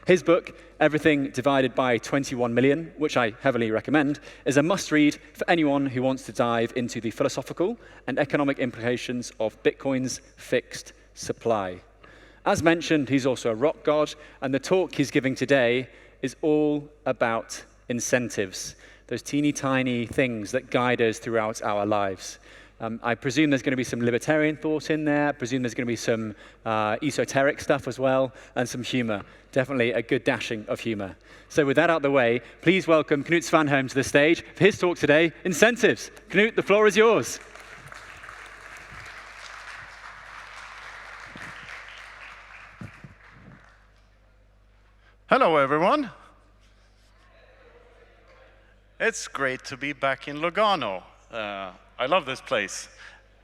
His book, Everything Divided by 21 Million, which I heavily recommend, is a must-read for anyone who wants to dive into the philosophical and economic implications of Bitcoin's fixed supply. As mentioned, he's also a rock god, and the talk he's giving today is all about incentives, those teeny tiny things that guide us throughout our lives. I presume there's going to be some libertarian thought in there. I presume there's going to be some esoteric stuff as well, and some humor. Definitely a good dashing of humor. So with that out of the way, please welcome Knut Svanholm to the stage for his talk today, Incentives. Knut, the floor is yours. Hello, everyone. It's great to be back in Lugano. I love this place.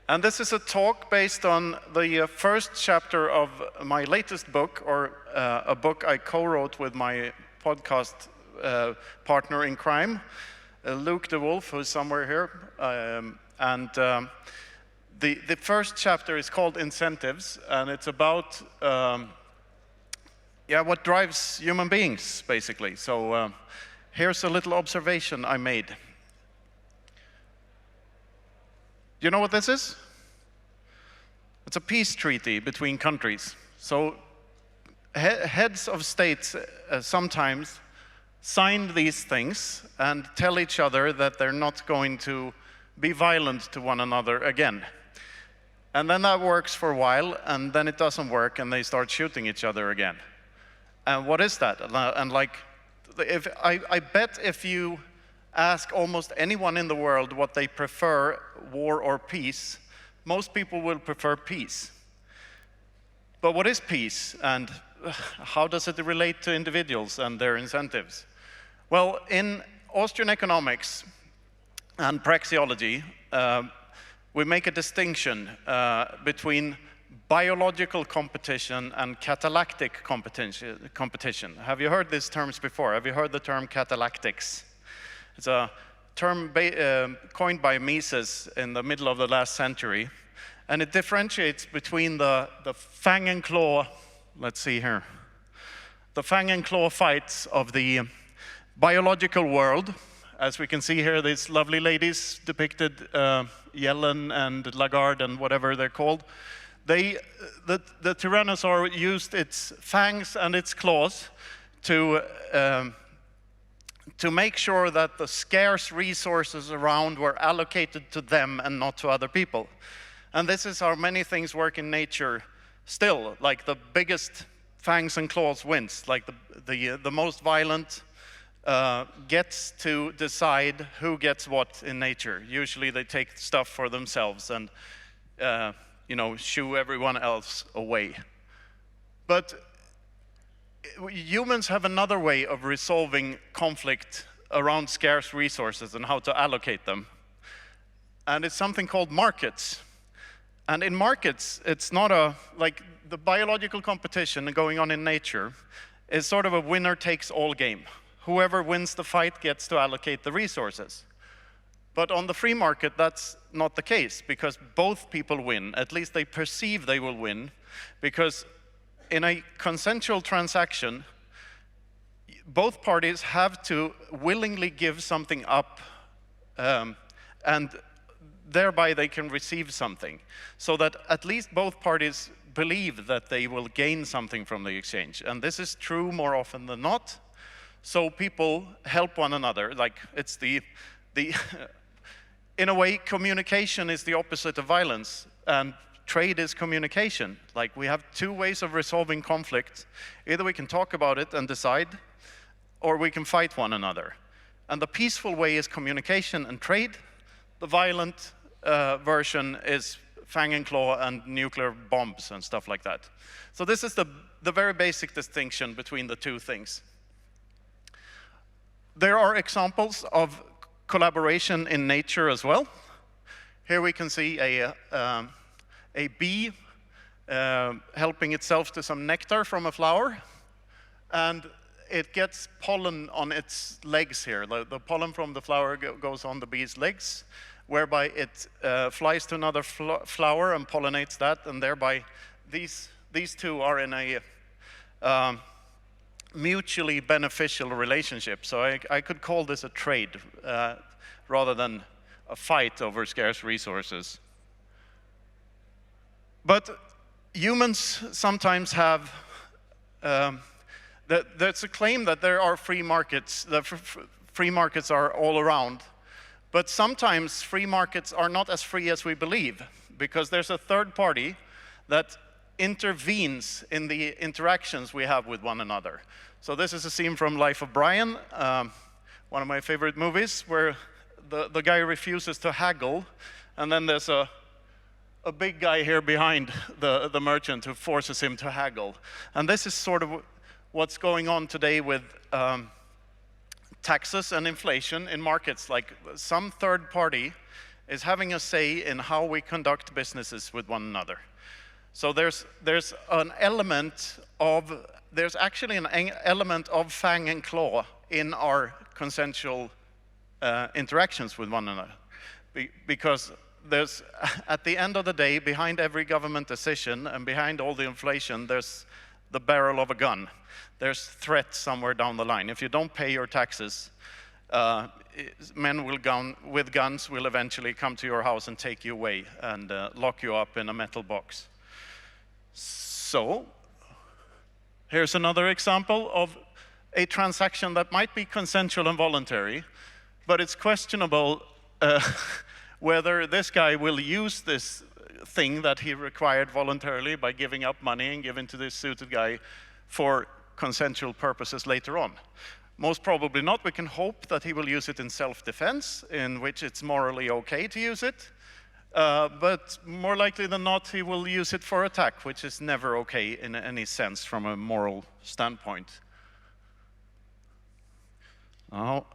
And this is a talk based on the first chapter of my latest book, or a book I co-wrote with my podcast partner in crime, Luke the Wolf, who's somewhere here. The first chapter is called Incentives, and it's about what drives human beings, basically. So here's a little observation I made. You know what this is? It's a peace treaty between countries. So heads of states sometimes sign these things and tell each other that they're not going to be violent to one another again. And then that works for a while, and then it doesn't work, and they start shooting each other again. And what is that? And like, I bet if you ask almost anyone in the world what they prefer, war or peace, most people will prefer peace. But what is peace, and how does it relate to individuals and their incentives? Well, in Austrian economics and praxeology, we make a distinction between biological competition and catalactic competition. Have you heard these terms before? Have you heard the term catalactics? It's a term coined by Mises in the middle of the last century, and it differentiates between the fang and claw, let's see here, the fang and claw fights of the biological world. As we can see here, these lovely ladies depicted, Yellen and Lagarde and whatever they're called. The Tyrannosaur used its fangs and its claws to make sure that the scarce resources around were allocated to them and not to other people. And this is how many things work in nature still. Like the biggest fangs and claws wins. Like the most violent gets to decide who gets what in nature. Usually they take stuff for themselves and shoo everyone else away. But humans have another way of resolving conflict around scarce resources and how to allocate them. And it's something called markets. And in markets, it's not like the biological competition going on in nature is sort of a winner-takes-all game. Whoever wins the fight gets to allocate the resources. But on the free market, that's not the case, because both people win. At least they perceive they will win, because in a consensual transaction, both parties have to willingly give something up, and thereby they can receive something, so that at least both parties believe that they will gain something from the exchange. And this is true more often than not. So people help one another. Like, it's the in a way, communication is the opposite of violence, and trade is communication. Like, we have two ways of resolving conflict. Either we can talk about it and decide, or we can fight one another. And the peaceful way is communication and trade. The violent version is fang and claw and nuclear bombs and stuff like that. So this is the very basic distinction between the two things. There are examples of collaboration in nature as well. Here we can see a bee helping itself to some nectar from a flower, and it gets pollen on its legs here. The pollen from the flower goes on the bee's legs, whereby it flies to another flower and pollinates that, and thereby these two are in a mutually beneficial relationship. So I could call this a trade rather than a fight over scarce resources. But humans sometimes have, there's a claim that there are free markets, that free markets are all around. But sometimes free markets are not as free as we believe, because there's a third party that intervenes in the interactions we have with one another. So this is a scene from Life of Brian, one of my favorite movies, where the guy refuses to haggle, and then there's a big guy here behind the merchant who forces him to haggle. And this is sort of what's going on today with taxes and inflation in markets. Like, some third party is having a say in how we conduct businesses with one another. So there's an element of, there's actually an element of fang and claw in our consensual interactions with one another. Because there's, at the end of the day, behind every government decision and behind all the inflation, there's the barrel of a gun. There's threat somewhere down the line. If you don't pay your taxes, men with guns will eventually come to your house and take you away and lock you up in a metal box. So, here's another example of a transaction that might be consensual and voluntary, but it's questionable whether this guy will use this thing that he required voluntarily by giving up money and giving to this suited guy for consensual purposes later on. Most probably not. We can hope that he will use it in self-defense, in which it's morally okay to use it. But more likely than not, he will use it for attack, which is never okay in any sense from a moral standpoint. Oh.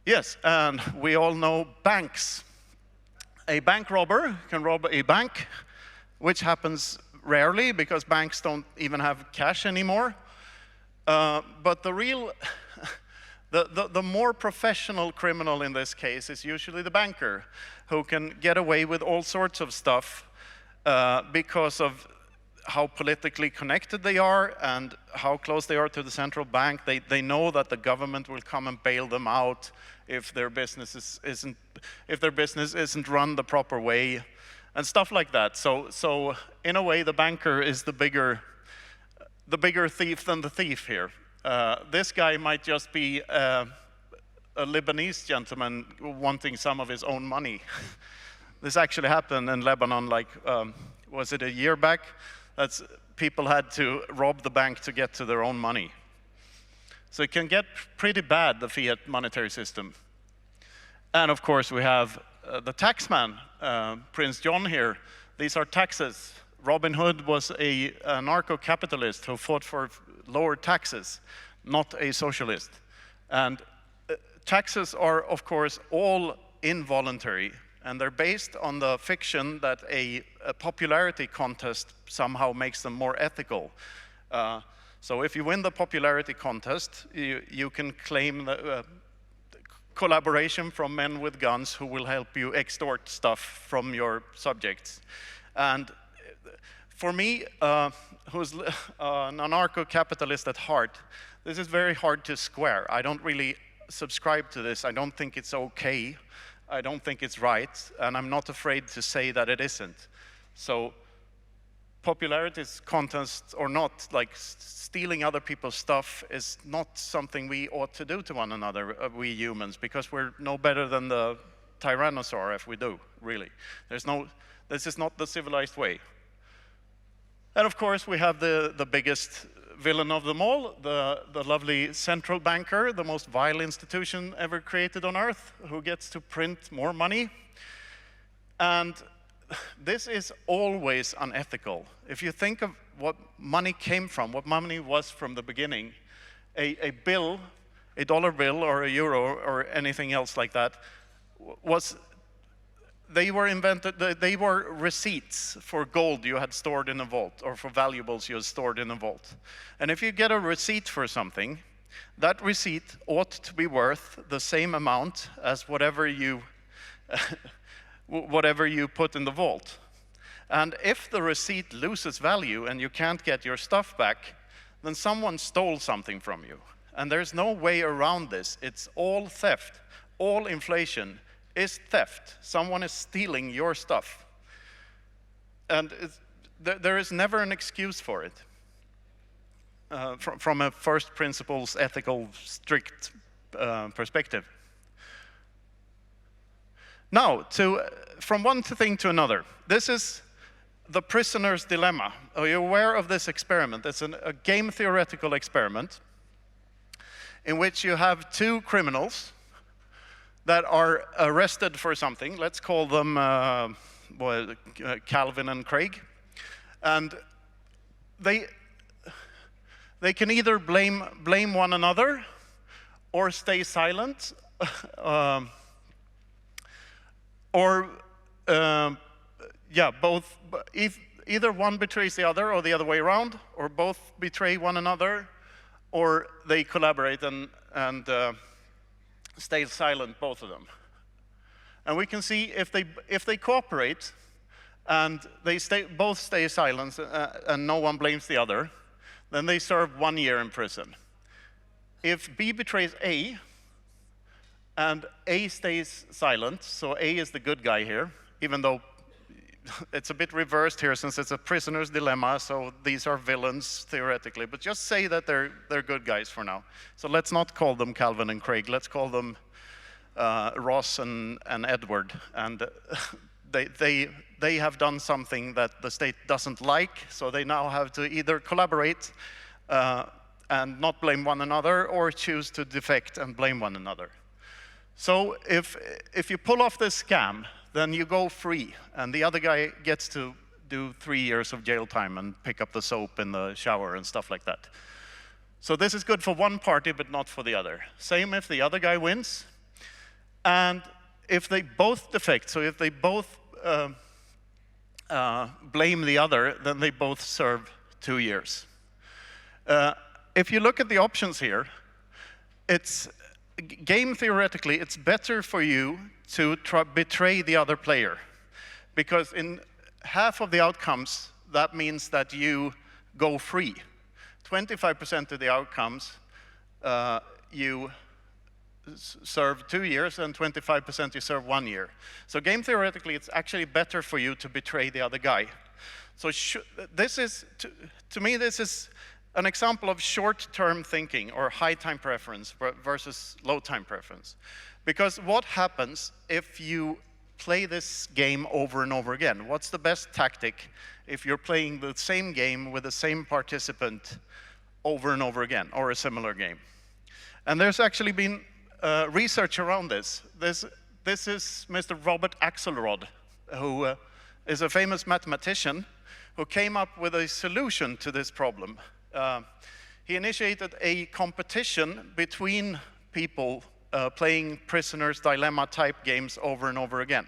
Yes, and we all know banks. A bank robber can rob a bank, which happens rarely because banks don't even have cash anymore. But the real, the more professional criminal in this case is usually the banker, who can get away with all sorts of stuff because of how politically connected they are and how close they are to the central bank. They know that the government will come and bail them out if their business isn't run the proper way, and stuff like that. So in a way, the banker is the bigger thief than the thief here. This guy might just be a Lebanese gentleman wanting some of his own money. This actually happened in Lebanon, like, was it a year back? People had to rob the bank to get to their own money. So it can get pretty bad, the fiat monetary system. And of course, we have the taxman, Prince John here. These are taxes. Robin Hood was a anarcho-capitalist who fought for lower taxes, not a socialist. And taxes are, of course, all involuntary, and they're based on the fiction that a popularity contest somehow makes them more ethical. So if you win the popularity contest, you can claim the collaboration from men with guns who will help you extort stuff from your subjects. And for me, who's an anarcho-capitalist at heart, this is very hard to square. I don't really subscribe to this. I don't think it's okay. I don't think it's right. And I'm not afraid to say that it isn't. So popularity contest or not, like stealing other people's stuff is not something we ought to do to one another, we humans, because we're no better than the tyrannosaur if we do, really. This is not the civilized way. And of course, we have the biggest villain of them all, the lovely central banker, the most vile institution ever created on Earth, who gets to print more money. And this is always unethical. If you think of what money came from, what money was from the beginning, a bill, a dollar bill or a euro or anything else like that, they were receipts for gold you had stored in a vault or for valuables you had stored in a vault. And if you get a receipt for something, that receipt ought to be worth the same amount as whatever you put in the vault. And if the receipt loses value and you can't get your stuff back, then someone stole something from you. And there's no way around this. It's all theft. All inflation is theft. Someone is stealing your stuff. And there is never an excuse for it. From a first principles ethical strict perspective. Now, from one thing to another. This is the prisoner's dilemma. Are you aware of this experiment? It's a game theoretical experiment in which you have two criminals that are arrested for something. Let's call them Calvin and Craig. And they can either blame one another or stay silent, both. Either one betrays the other or the other way around, or both betray one another, or they collaborate and stay silent, both of them. And we can see if they cooperate and they both stay silent and no one blames the other, then they serve 1 year in prison. If B betrays A and A stays silent, so A is the good guy here, even though it's a bit reversed here since it's a prisoner's dilemma, so these are villains theoretically, but just say that they're good guys for now. So let's not call them Calvin and Craig, let's call them Ross and Edward. And they have done something that the state doesn't like, so they now have to either collaborate and not blame one another, or choose to defect and blame one another. So if you pull off this scam, then you go free, and the other guy gets to do 3 years of jail time and pick up the soap in the shower and stuff like that. So this is good for one party, but not for the other. Same if the other guy wins, and if they both defect, so if they both blame the other, then they both serve 2 years. If you look at the options here, game theoretically, it's better for you to betray the other player, because in half of the outcomes, that means that you go free. 25% of the outcomes, you serve 2 years, and 25% you serve 1 year. So game theoretically, it's actually better for you to betray the other guy. So this is, to me, this is an example of short-term thinking, or high time preference versus low time preference. Because what happens if you play this game over and over again? What's the best tactic if you're playing the same game with the same participant over and over again, or a similar game? And there's actually been research around this. This is Mr. Robert Axelrod, who is a famous mathematician who came up with a solution to this problem. He initiated a competition between people playing prisoner's dilemma type games over and over again.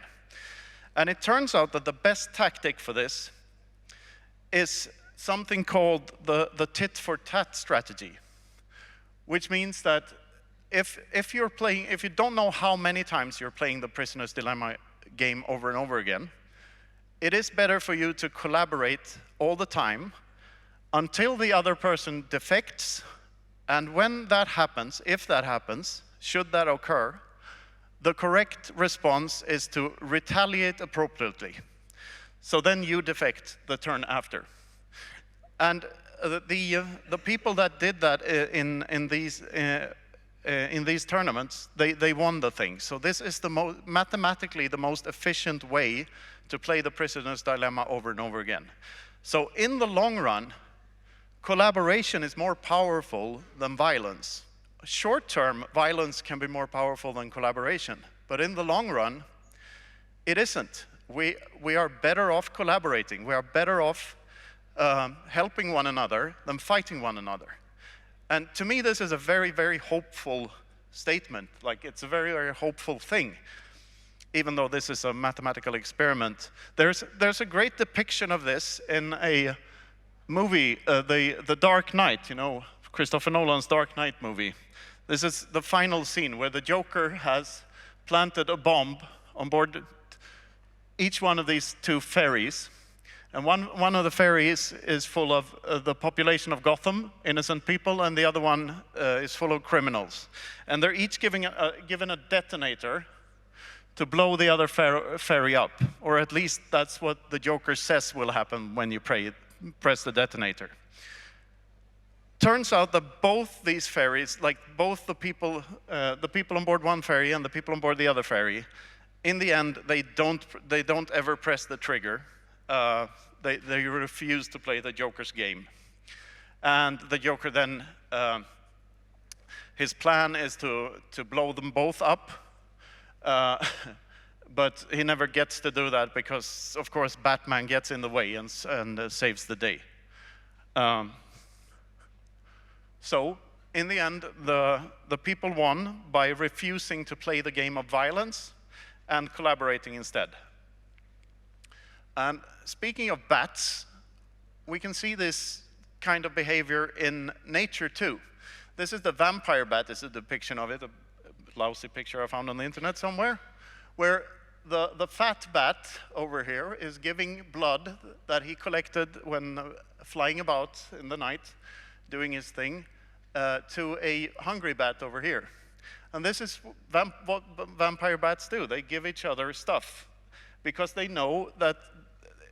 And it turns out that the best tactic for this is something called the tit for tat strategy, which means that if you don't know how many times you're playing the prisoner's dilemma game over and over again, it is better for you to collaborate all the time until the other person defects. And when that happens, if that happens, should that occur, the correct response is to retaliate appropriately. So then you defect the turn after. And the people that did that in these tournaments, they won the thing. So this is mathematically the most efficient way to play the prisoner's dilemma over and over again. So in the long run, collaboration is more powerful than violence. Short-term, violence can be more powerful than collaboration, but in the long run, it isn't. We are better off collaborating. We are better off helping one another than fighting one another. And to me, this is a very, very hopeful statement. Like, it's a very, very hopeful thing, even though this is a mathematical experiment. There's a great depiction of this in a movie, The Dark Knight, you know, Christopher Nolan's Dark Knight movie. This is the final scene where the Joker has planted a bomb on board each one of these two ferries, And one of the ferries is full of the population of Gotham, innocent people, and the other one is full of criminals. And they're each given a detonator to blow the other ferry up. Or at least that's what the Joker says will happen when you press the detonator. Turns out that both these ferries, like both the people on board one ferry and the people on board the other ferry, in the end, they don't ever press the trigger. They refuse to play the Joker's game. And the Joker then, his plan is to blow them both up. But he never gets to do that because, of course, Batman gets in the way and saves the day. So, in the end, the people won by refusing to play the game of violence and collaborating instead. And speaking of bats, we can see this kind of behavior in nature too. This is the vampire bat. This is a depiction of it, a lousy picture I found on the internet somewhere, where the fat bat over here is giving blood that he collected when flying about in the night, doing his thing, to a hungry bat over here. And this is what vampire bats do. They give each other stuff because they know that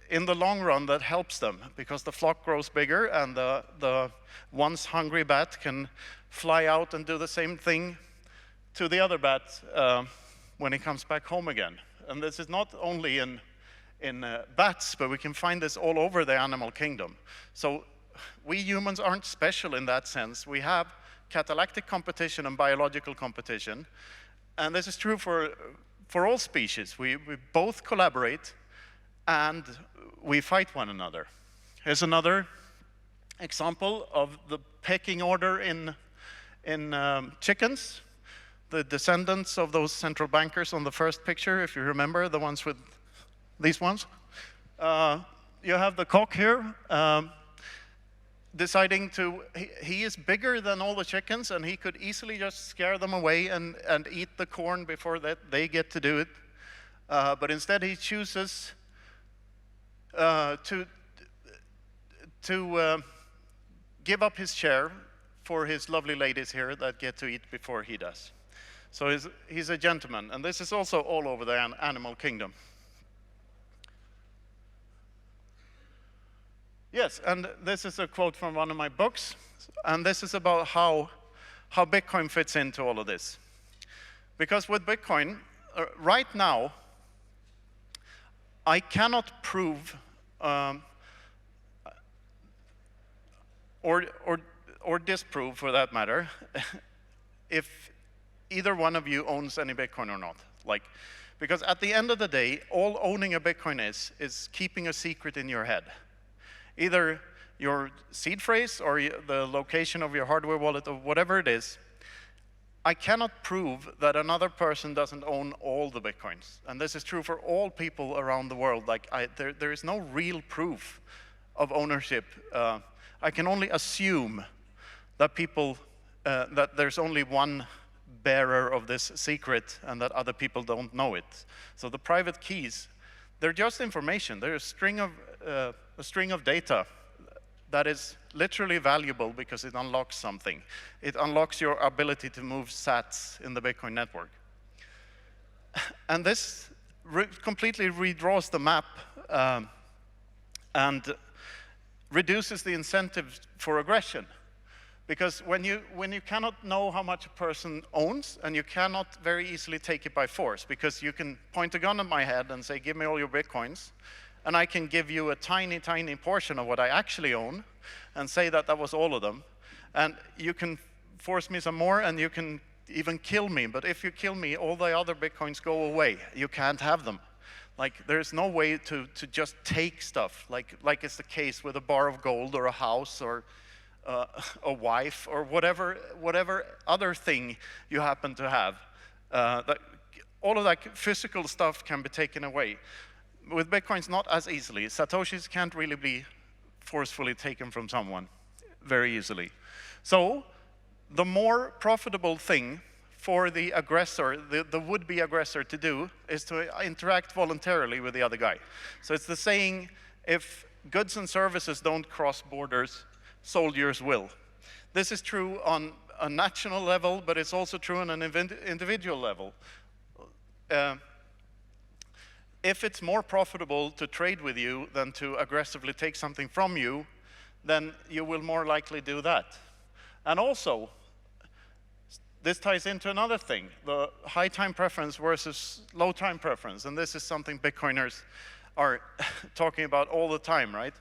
in the long run that helps them, because the flock grows bigger and the once hungry bat can fly out and do the same thing to the other bat when he comes back home again. And this is not only in bats, but we can find this all over the animal kingdom. So we humans aren't special in that sense. We have catalactic competition and biological competition. And this is true for all species. We both collaborate and we fight one another. Here's another example of the pecking order in chickens. The descendants of those central bankers on the first picture, if you remember, the ones with these ones. You have the cock here, deciding he is bigger than all the chickens and he could easily just scare them away and eat the corn before they get to do it. But instead he chooses to give up his share for his lovely ladies here that get to eat before he does. So he's a gentleman, and this is also all over the animal kingdom. Yes, and this is a quote from one of my books, and this is about how Bitcoin fits into all of this. Because with Bitcoin, right now, I cannot prove or disprove, for that matter, if either one of you owns any Bitcoin or not. Because at the end of the day, all owning a Bitcoin is keeping a secret in your head. Either your seed phrase or the location of your hardware wallet or whatever it is. I cannot prove that another person doesn't own all the Bitcoins. And this is true for all people around the world. There is no real proof of ownership. I can only assume that that there's only one bearer of this secret and that other people don't know it. So the private keys, they're just information. They're a string of data that is literally valuable because it unlocks something. It unlocks your ability to move sats in the Bitcoin network. And this completely redraws the map and reduces the incentive for aggression. Because when you cannot know how much a person owns, and you cannot very easily take it by force, because you can point a gun at my head and say, give me all your Bitcoins, and I can give you a tiny, tiny portion of what I actually own, and say that was all of them. And you can force me some more, and you can even kill me. But if you kill me, all the other Bitcoins go away. You can't have them. There's no way to just take stuff, like it's the case with a bar of gold or a house or a wife or whatever other thing you happen to have. All of that physical stuff can be taken away. With Bitcoins, not as easily. Satoshis can't really be forcefully taken from someone very easily. So the more profitable thing for the aggressor, the would-be aggressor to do, is to interact voluntarily with the other guy. So it's the saying, if goods and services don't cross borders, soldiers will. This is true on a national level, but it's also true on an individual level. If it's more profitable to trade with you than to aggressively take something from you, then you will more likely do that. And also, this ties into another thing, the high time preference versus low time preference. And this is something Bitcoiners are talking about all the time, right?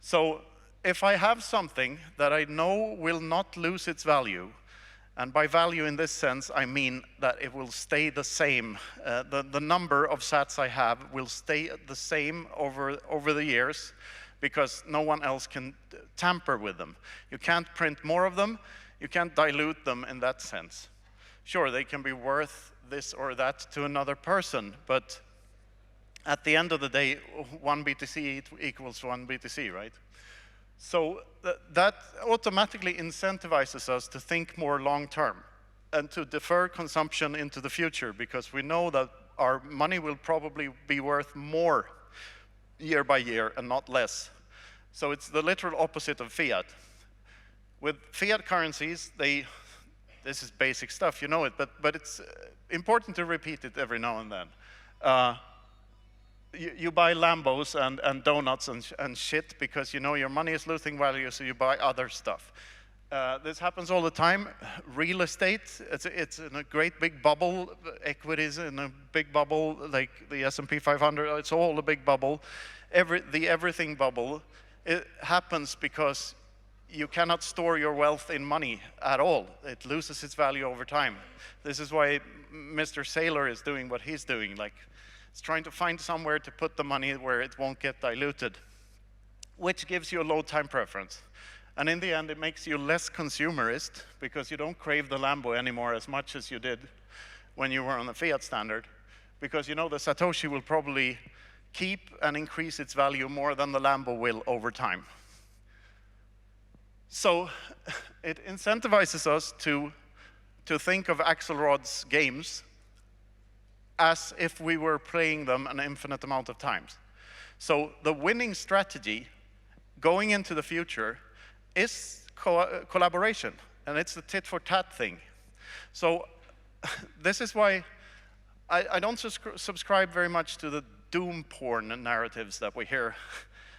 So if I have something that I know will not lose its value, and by value in this sense, I mean that it will stay the same. The number of sats I have will stay the same over the years because no one else can tamper with them. You can't print more of them. You can't dilute them in that sense. Sure, they can be worth this or that to another person, but at the end of the day, one BTC equals one BTC, right? So that automatically incentivizes us to think more long-term and to defer consumption into the future because we know that our money will probably be worth more year by year and not less. So it's the literal opposite of fiat. With fiat currencies, this is basic stuff, you know it, but it's important to repeat it every now and then. You buy Lambos and donuts and shit because you know your money is losing value, so you buy other stuff. This happens all the time. Real estate, it's in a great big bubble. Equities in a big bubble, like the S&P 500, it's all a big bubble. The everything bubble, it happens because you cannot store your wealth in money at all. It loses its value over time. This is why Mr. Saylor is doing what he's doing. Like, it's trying to find somewhere to put the money where it won't get diluted, which gives you a low time preference. And in the end, it makes you less consumerist because you don't crave the Lambo anymore as much as you did when you were on the fiat standard, because you know the Satoshi will probably keep and increase its value more than the Lambo will over time. So it incentivizes us to think of Axelrod's games as if we were playing them an infinite amount of times. So the winning strategy going into the future is collaboration, and it's the tit-for-tat thing. So this is why I don't subscribe very much to the doom porn narratives that we hear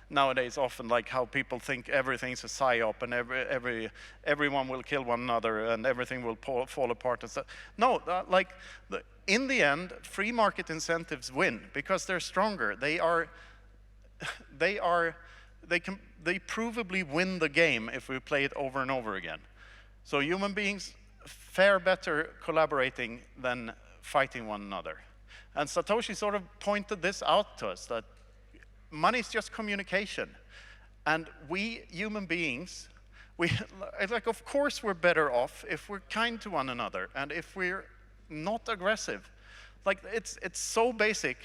nowadays often, like how people think everything's a psyop and everyone will kill one another and everything will fall apart and stuff. No, in the end, free market incentives win because they're stronger. They provably win the game if we play it over and over again. So human beings fare better collaborating than fighting one another. And Satoshi sort of pointed this out to us, that money is just communication. And we human beings, of course we're better off if we're kind to one another and if we're not aggressive. Like, it's so basic,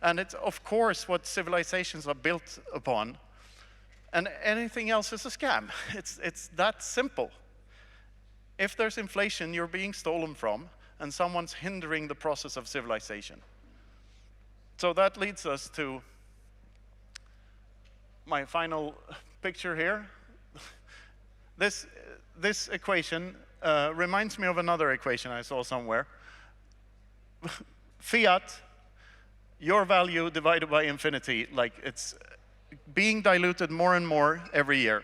and it's of course what civilizations are built upon, and anything else is a scam. It's that simple. If there's inflation, you're being stolen from, and someone's hindering the process of civilization. So that leads us to my final picture here. This equation reminds me of another equation I saw somewhere. Fiat, your value divided by infinity, like it's being diluted more and more every year.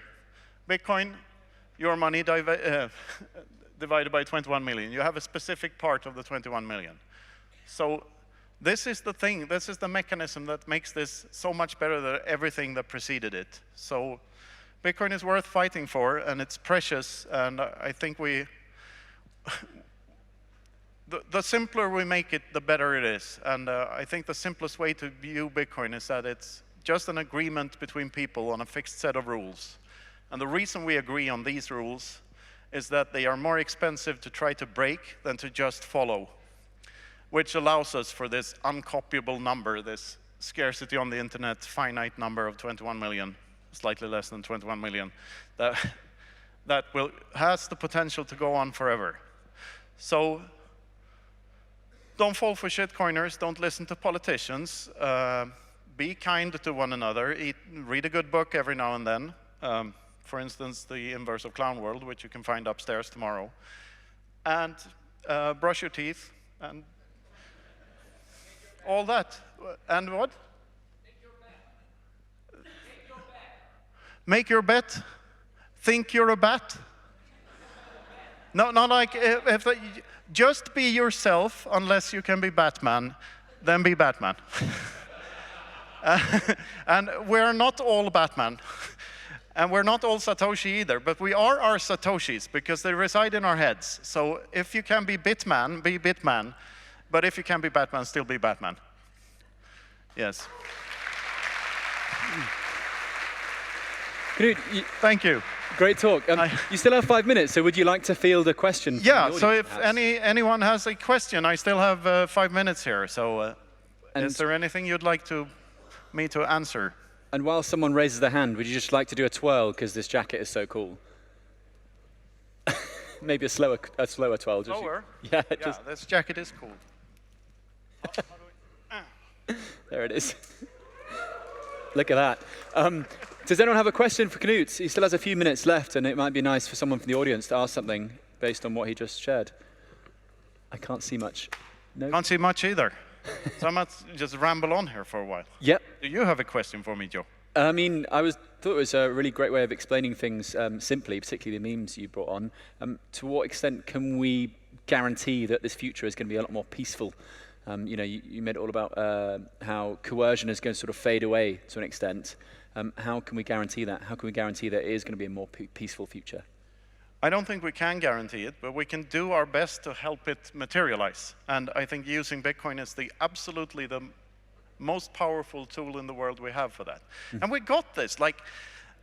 Bitcoin, your money divided by 21 million. You have a specific part of the 21 million. So this is the thing, this is the mechanism that makes this so much better than everything that preceded it. So Bitcoin is worth fighting for, and it's precious, and I think the simpler we make it, the better it is. And I think the simplest way to view Bitcoin is that it's just an agreement between people on a fixed set of rules. And the reason we agree on these rules is that they are more expensive to try to break than to just follow, which allows us for this uncopyable number, this scarcity on the internet, finite number of 21 million, slightly less than 21 million, that has the potential to go on forever. So don't fall for shitcoiners, don't listen to politicians, be kind to one another, read a good book every now and then. For instance, The Inverse of Clown World, which you can find upstairs tomorrow. And brush your teeth, and all that. And what? Make your bet. Think you're a bat. No, not like, just be yourself, unless you can be Batman, then be Batman. And we're not all Batman. And we're not all Satoshi either, but we are our Satoshis because they reside in our heads. So if you can be Bitman, be Bitman. But if you can be Batman, still be Batman. Yes. Knut, Thank you. great talk. You still have 5 minutes, so would you like to field a question? From Yeah, the so audience, if perhaps? anyone has a question, I still have 5 minutes here. So is there anything you'd like me to answer? And while someone raises their hand, would you just like to do a twirl because this jacket is so cool? Maybe a slower twirl. Just Slower? Yeah, Yeah, this jacket is cool. there it is. Look at that. Does anyone have a question for Knut? He still has a few minutes left, and it might be nice for someone from the audience to ask something based on what he just shared. I can't see much. No? Can't see much either. So I might just ramble on here for a while. Yep. Do you have a question for me, Joe? I mean, thought it was a really great way of explaining things simply, particularly the memes you brought on. To what extent can we guarantee that this future is going to be a lot more peaceful? You made it all about how coercion is going to sort of fade away to an extent. How can we guarantee that? How can we guarantee that it is going to be a more peaceful future? I don't think we can guarantee it, but we can do our best to help it materialize. And I think using Bitcoin is absolutely the most powerful tool in the world we have for that. And we got this. Like,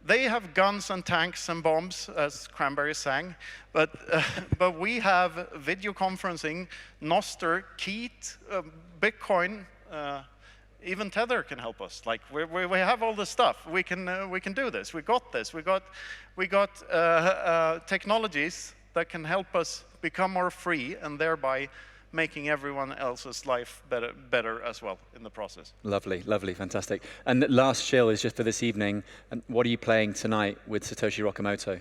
they have guns and tanks and bombs, as Cranberry sang, but we have video conferencing, Noster, Keat, Bitcoin, even Tether can help us. Like, we have all this stuff. We can do this. We got this. We got technologies that can help us become more free and thereby making everyone else's life better as well in the process. Lovely, lovely, fantastic. And the last shill is just for this evening. And what are you playing tonight with Satoshi Nakamoto?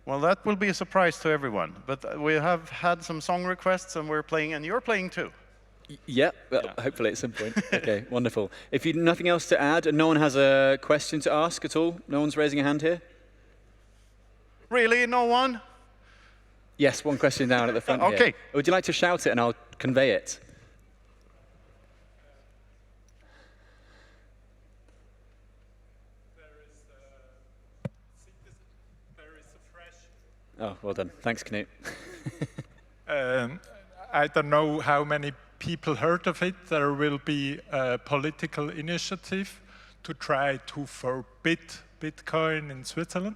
Well, that will be a surprise to everyone. But we have had some song requests, and we're playing, and you're playing too. Yeah, hopefully at some point. Okay, wonderful. If you nothing else to add, and no one has a question to ask at all? No one's raising a hand here? Really, no one? Yes, one question down at the front here. Okay. Would you like to shout it and I'll convey it? There is a fresh. Oh, well done. Thanks, Knut. I don't know how many people heard of it. There will be a political initiative to try to forbid Bitcoin in Switzerland.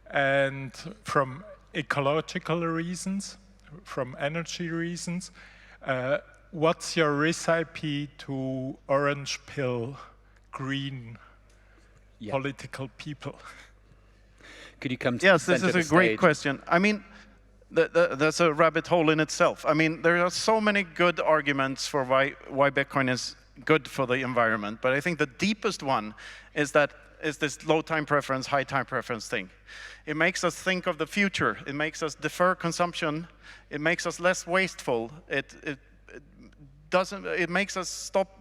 And from ecological reasons, from energy reasons, what's your recipe to orange pill, green political people? Could you come to Yes, the this center is of a the great stage? question. I mean, that's a rabbit hole in itself. I mean, there are so many good arguments for why Bitcoin is good for the environment, but I think the deepest one is this low time preference, high time preference thing. It makes us think of the future. It makes us defer consumption. It makes us less wasteful. It makes us stop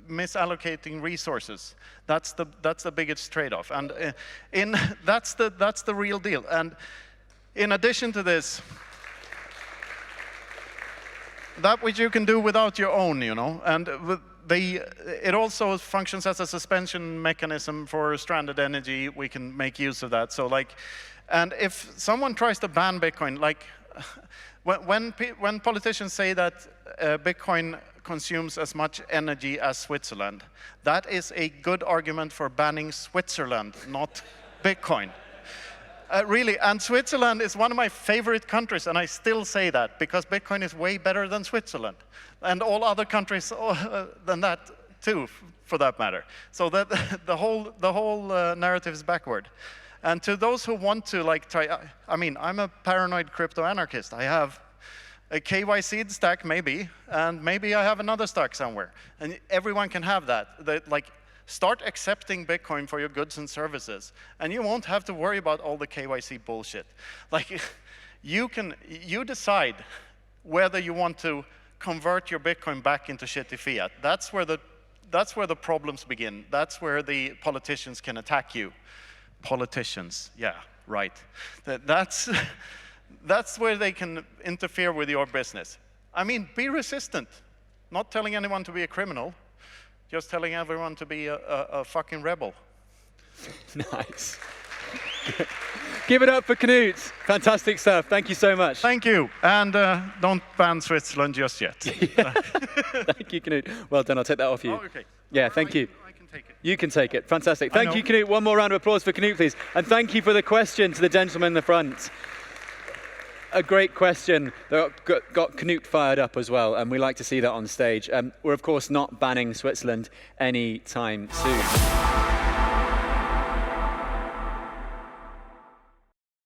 misallocating resources. That's the biggest trade-off, and that's the real deal. And in addition to this, that which you can do without your own, and it also functions as a suspension mechanism for stranded energy. We can make use of that. So and if someone tries to ban Bitcoin, when politicians say that Bitcoin consumes as much energy as Switzerland, that is a good argument for banning Switzerland, not Bitcoin. Really, and Switzerland is one of my favorite countries, and I still say that because Bitcoin is way better than Switzerland, and all other countries than that too, for that matter. So that the whole narrative is backward. And to those who want to try, I mean, I'm a paranoid crypto anarchist. I have a KY seed stack maybe, and maybe I have another stack somewhere, and everyone can have that. Start accepting Bitcoin for your goods and services, and you won't have to worry about all the KYC bullshit. Like, you decide whether you want to convert your Bitcoin back into shitty fiat. That's where the problems begin. That's where the politicians can attack you. Politicians, yeah, right. That's where they can interfere with your business. I mean, be resistant. Not telling anyone to be a criminal, just telling everyone to be a fucking rebel. Nice. Give it up for Knut. Fantastic stuff. Thank you so much. Thank you. And don't ban Switzerland just yet. Thank you, Knut. Well done. I'll take that off you. Oh, okay. Yeah, thank you. I can take it. You can take it. Fantastic. Thank you, Knut. One more round of applause for Knut, please. And thank you for the question to the gentleman in the front. A great question that got Knut fired up as well, and we like to see that on stage. We're, of course, not banning Switzerland anytime soon.